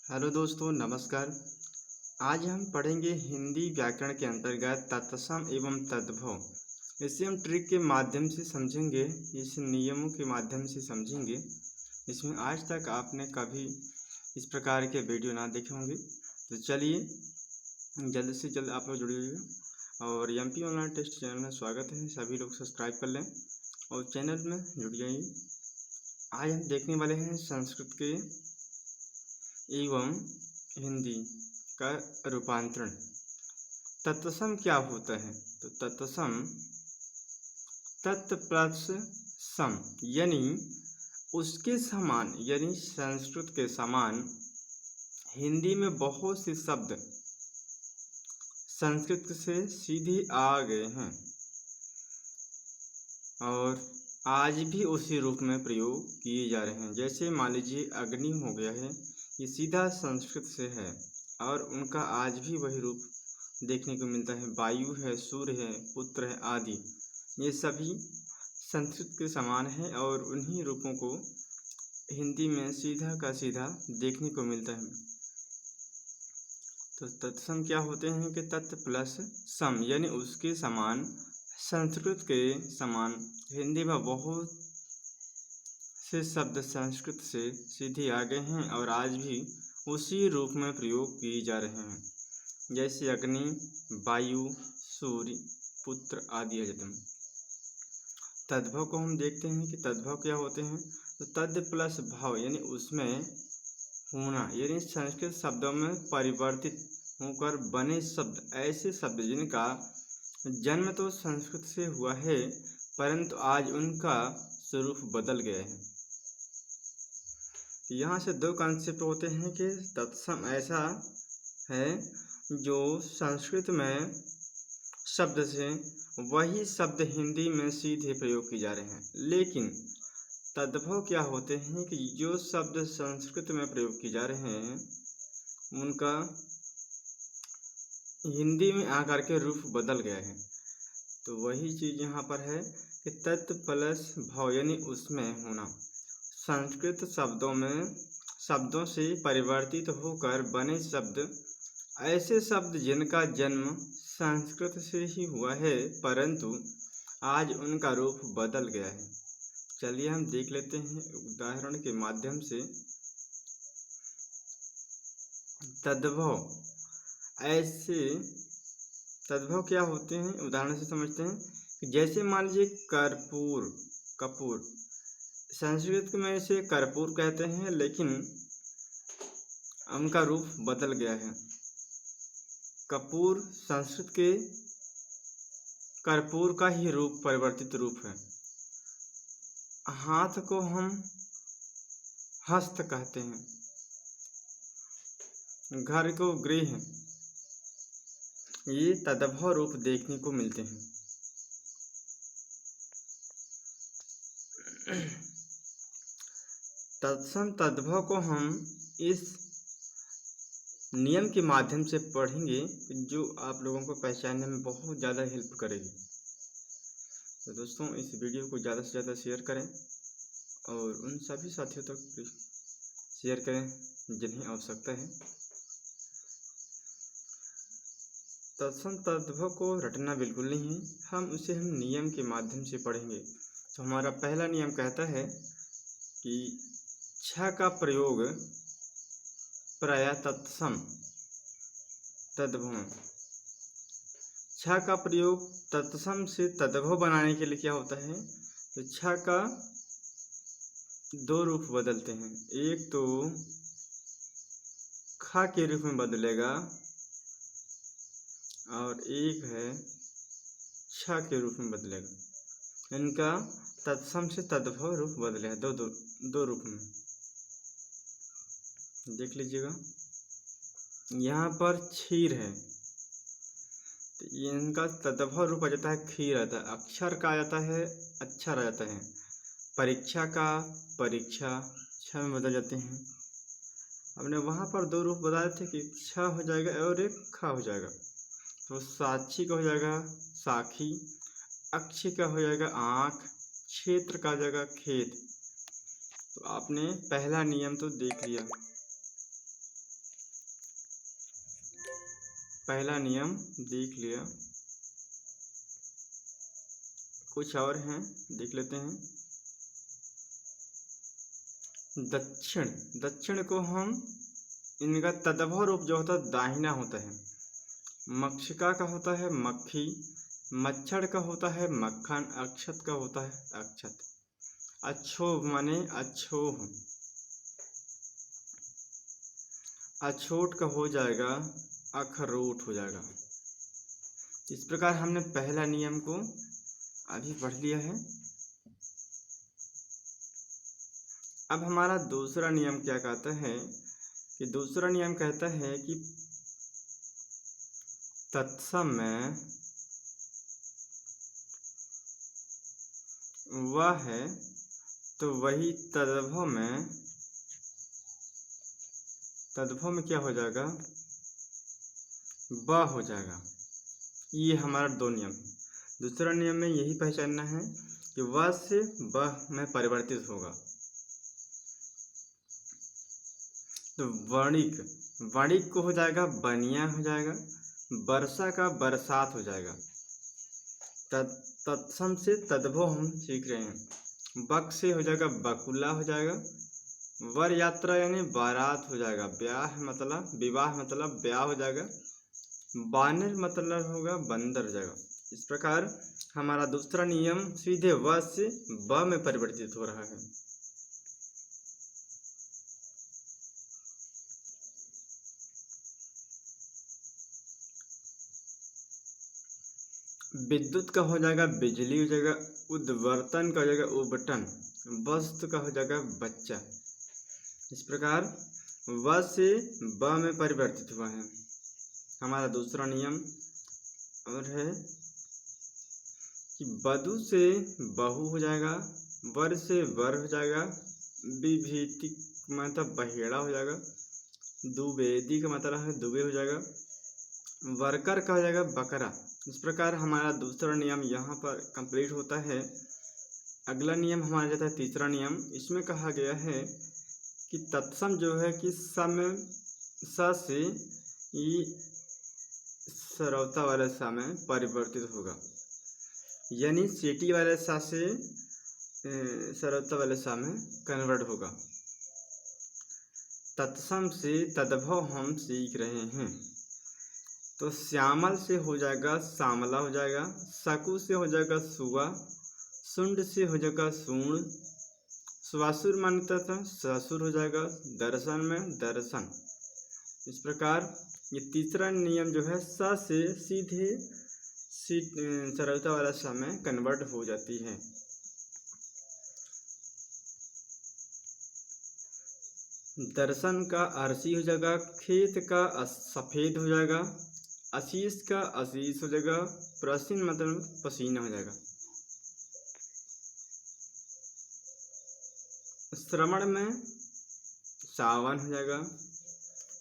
Hello दोस्तों, नमस्कार। आज हम पढ़ेंगे हिंदी व्याकरण के अंतर्गत तत्सम एवं तद्भव। इसे हम ट्रिक के माध्यम से समझेंगे, इस नियमों के माध्यम से समझेंगे। इसमें आज तक आपने कभी इस प्रकार के वीडियो ना देखे होंगे। तो चलिए जल्द से जल्द आप लोग जुड़िएगा और एमपी ऑनलाइन टेस्ट चैनल में स्वागत है। सभी लोग सब्सक्राइब कर लें और चैनल में जुड़ जाइए। आज हम देखने वाले हैं संस्कृत के एवं हिंदी का रूपांतरण। तत्सम क्या होता है? तो तत्सम तत् प्लस सम यानी उसके समान, यानी संस्कृत के समान हिंदी में बहुत से शब्द संस्कृत से सीधे आ गए हैं और आज भी उसी रूप में प्रयोग किए जा रहे हैं। जैसे मान लीजिए अग्नि हो गया है, ये सीधा संस्कृत से है और उनका आज भी वही रूप देखने को मिलता है। वायु है, सूर्य है, पुत्र है आदि, ये सभी संस्कृत के समान है और उन्हीं रूपों को हिंदी में सीधा का सीधा देखने को मिलता है। तो तत्सम क्या होते हैं कि तत् प्लस सम यानी उसके समान, संस्कृत के समान हिंदी में बहुत से शब्द संस्कृत से सीधे आ गए हैं और आज भी उसी रूप में प्रयोग किए जा रहे हैं। जैसे अग्नि, वायु, सूर्य, पुत्र आदि है। तद्भव को हम देखते हैं कि तद्भव क्या होते हैं। तो तद प्लस भाव यानी उसमें होना, यानी संस्कृत शब्दों में परिवर्तित होकर बने शब्द, ऐसे शब्द जिनका जन्म तो संस्कृत से हुआ है परंतु आज उनका स्वरूप बदल गया है। तो यहाँ से दो कॉन्सेप्ट होते हैं कि तत्सम ऐसा है जो संस्कृत में शब्द से वही शब्द हिंदी में सीधे प्रयोग किए जा रहे हैं, लेकिन तद्भव क्या होते हैं कि जो शब्द संस्कृत में प्रयोग किए जा रहे हैं उनका हिंदी में आकर के रूप बदल गया है। तो वही चीज़ यहाँ पर है कि तत् प्लस भाव यानी उसमें होना, संस्कृत शब्दों से परिवर्तित होकर बने शब्द, ऐसे शब्द जिनका जन्म संस्कृत से ही हुआ है परंतु आज उनका रूप बदल गया है। चलिए हम देख लेते हैं उदाहरण के माध्यम से। तद्भव, ऐसे तद्भव क्या होते हैं उदाहरण से समझते हैं। जैसे मान लीजिए कर्पूर, कपूर, संस्कृत में इसे कर्पूर कहते हैं लेकिन उनका रूप बदल गया है। कपूर संस्कृत के कर्पूर का ही रूप, परिवर्तित रूप है। हाथ को हम हस्त कहते हैं, घर को गृह, ये तद्भव रूप देखने को मिलते हैं। तत्सम तद्भव को हम इस नियम के माध्यम से पढ़ेंगे जो आप लोगों को पहचानने में बहुत ज़्यादा हेल्प करेगी। तो दोस्तों इस वीडियो को ज़्यादा से ज़्यादा शेयर करें और उन सभी साथियों तक शेयर करें जिन्हें आवश्यकता है। तत्सम तद्भव को रटना बिल्कुल नहीं है, हम नियम के माध्यम से पढ़ेंगे। तो हमारा पहला नियम कहता है कि छ का प्रयोग प्रायः तत्सम तद्भव, छ का प्रयोग तत्सम से तद्भव बनाने के लिए क्या होता है। तो छ का दो रूप बदलते हैं, एक तो ख के रूप में बदलेगा और एक है छ के रूप में बदलेगा। इनका तत्सम से तद्भव रूप बदलेगा, दो रूप में। देख लीजिएगा, यहाँ पर क्षीर है तो इनका तद्भव रूप आ जाता है खीर आता है। अक्षर का आ जाता है अक्षर आ जाता है। परीक्षा का परीक्षा छ में बदल जाते हैं। हमने वहाँ पर दो रूप बताए थे कि छ हो जाएगा और एक ख हो जाएगा। तो साक्षी का हो जाएगा साखी, अक्षी का हो जाएगा आँख, क्षेत्र का हो जाएगा खेत। तो आपने पहला नियम तो देख लिया। पहला नियम देख लिया, कुछ और हैं देख लेते हैं। दक्षिण, दक्षिण को हम इनका तद्भव रूप जो होता है दाहिना होता है। मक्षिका का होता है मक्खी, मच्छर का होता है मक्खन, अक्षत का होता है अक्षत। अक्षोभ माने अक्षोह, अछूट का हो जाएगा अखरोट हो जाएगा। इस प्रकार हमने पहला नियम को अभी पढ़ लिया है। अब हमारा दूसरा नियम क्या कहता है कि दूसरा नियम कहता है कि तत्सम में वह है तो वही तद्भव में क्या हो जाएगा, ब हो जाएगा। ये हमारा दो नियम है। दूसरा नियम में यही पहचानना है कि व से ब में परिवर्तित होगा। तो वणिक, वणिक को हो जाएगा बनिया हो जाएगा, वर्षा का बरसात हो जाएगा। तत्सम से तद्भव हम सीख रहे हैं। बक से हो जाएगा बकुला हो जाएगा। वर यात्रा यानी बारात हो जाएगा। ब्याह मतलब विवाह मतलब ब्याह हो जाएगा। बानर मतलब होगा बंदर हो जाएगा। इस प्रकार हमारा दूसरा नियम सीधे व से ब में परिवर्तित हो रहा है। विद्युत का हो जाएगा बिजली हो जाएगा। उद्वर्तन का हो जाएगा उबटन। वस्तु का हो जाएगा बच्चा। इस प्रकार व से ब में परिवर्तित हुआ है हमारा दूसरा नियम। और है कि बधु से बहु हो जाएगा, वर से वर हो जाएगा, विभीति मतलब बहेड़ा हो जाएगा, दुबेदी का मतलब है दुबे हो जाएगा, वर्कर का हो जाएगा बकरा। इस प्रकार हमारा दूसरा नियम यहाँ पर कंप्लीट होता है। अगला नियम हमारा जाता है तीसरा नियम। इसमें कहा गया है कि तत्सम जो है कि सम स से ई सरौता वाले सा में परिवर्तित होगा, यानी सीटी वाले सा से सरौता वाले सा में कन्वर्ट होगा। तत्सम से तद्भव हम सीख रहे हैं। तो श्यामल से हो जाएगा श्यामला हो जाएगा, सकु से हो जाएगा सुआ, सुंड से हो जाएगा सूण, स्वासुर मानता था ससुर हो जाएगा, दर्शन में दर्शन। इस प्रकार ये तीसरा नियम जो है स से सीधे सरलता वाला स में कन्वर्ट हो जाती है। दर्शन का अरसी हो जाएगा, खेत का सफेद हो जाएगा, आशीष का आशीष हो जाएगा, प्राचीन मतलब पसीना हो जाएगा। श्रवण में सावन हो जाएगा,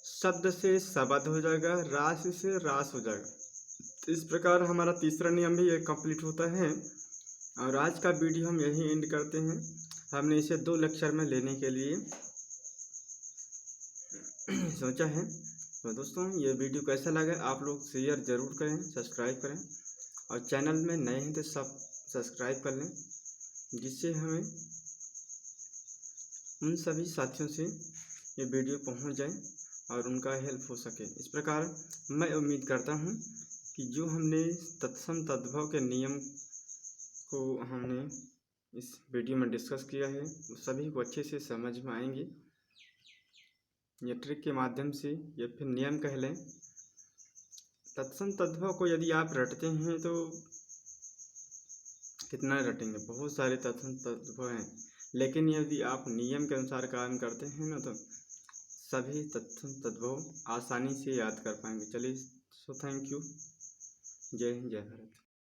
शब्द से शब्द हो जाएगा, राशि से रास हो जाएगा। तो इस प्रकार हमारा तीसरा नियम भी कंप्लीट होता है। और आज का वीडियो हम यही एंड करते हैं। हमने इसे 2 लेक्चर में लेने के लिए सोचा है। तो दोस्तों ये वीडियो कैसा लगा आप लोग शेयर ज़रूर करें, सब्सक्राइब करें, और चैनल में नए हैं तो सब सब्सक्राइब कर लें, जिससे हमें उन सभी साथियों से ये वीडियो पहुंच जाए और उनका हेल्प हो सके। इस प्रकार मैं उम्मीद करता हूं कि जो हमने तत्सम तद्भव के नियम को हमने इस वीडियो में डिस्कस किया है वो सभी को अच्छे से समझ में आएंगे। ये ट्रिक के माध्यम से या फिर नियम कह लें, तत्सम तद्भव को यदि आप रटते हैं तो कितना रटेंगे, बहुत सारे तत्सम तद्भव हैं, लेकिन यदि आप नियम के अनुसार काम करते हैं ना तो सभी तत्सम तद्भव आसानी से याद कर पाएंगे। चलिए, सो थैंक यू। जय हिंद, जय भारत।